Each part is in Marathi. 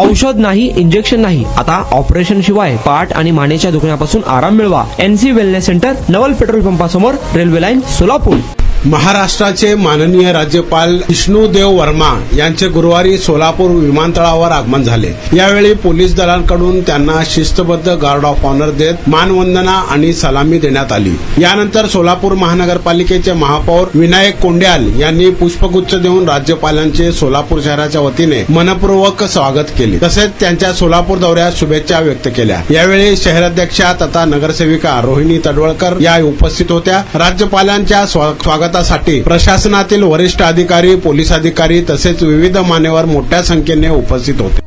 औषध नाही, इंजेक्शन नाही, आता ऑपरेशन शिवाय पाठ आणि मानेच्या दुखण्यापासून आराम मिळवा. NC वेलनेस सेंटर, नवल पेट्रोल पंपासमोर, रेल्वे लाईन, सोलापूर. महाराष्ट्राचे माननीय राज्यपाल विष्णुदेव वर्मा यांचे गुरुवारी सोलापूर विमानतळावर आगमन झाले. यावेळी पोलीस दलांकडून त्यांना शिस्तबद्ध गार्ड ऑफ ऑनर देत मानवंदना आणि सलामी देण्यात आली. यानंतर सोलापूर महानगरपालिकेचे महापौर विनायक कोंड्याल यांनी पुष्पगुच्छ देऊन राज्यपालांचे सोलापूर शहराच्या वतीने मनपूर्वक स्वागत केले. तसेच त्यांच्या सोलापूर दौऱ्यात शुभेच्छा व्यक्त केल्या. यावेळी शहराध्यक्षा तथा नगरसेविका रोहिणी तडवळकर या उपस्थित होत्या. राज्यपालांच्या स्वागतासाठी प्रशासनातील वरिष्ठ अधिकारी, पोलीस अधिकारी तसेच विविध मान्यवर मोठ्या संख्येने उपस्थित होते.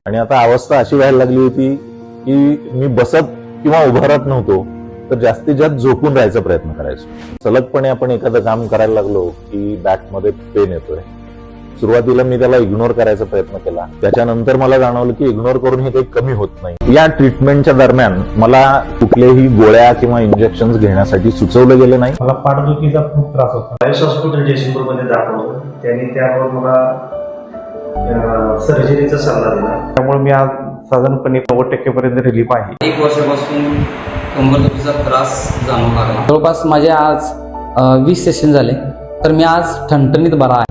आणि आता अवस्था अशी व्हायला लागली होती की मी बसत किंवा उभं राहत नव्हतो, तर जास्तीत जास्त झोपून राहायचा प्रयत्न करायचो. सलगपणे आपण एखादं काम करायला लागलो की बॅकमध्ये पेन येतोय. सुरुवातीला मी त्याला इग्नोर करायचा प्रयत्न केला. त्याच्यानंतर मला जाणवलं की इग्नोर करून हे काही कमी होत नाही. या ट्रीटमेंटच्या दरम्यान मला कुठल्याही गोळ्या किंवा इंजेक्शन घेण्यासाठी सुचवलं गेलं नाही. मला पाठदुखीचा खूप त्रास होता. आयुष हॉस्पिटल जयसिंगपूरमध्ये दाखवलं. त्यांनी त्यावर मला सर्जरीचा सल्ला दिला. त्यामुळे मी आज साधारणपणे 90% पर्यंत रिलीफ आहे. 1 वर्षापासून कंबरदुखीचा त्रास जाणवू लागला. जवळपास माझे आज 20 सेशन झाले, तर मी आज ठणठणीत बरा आहे.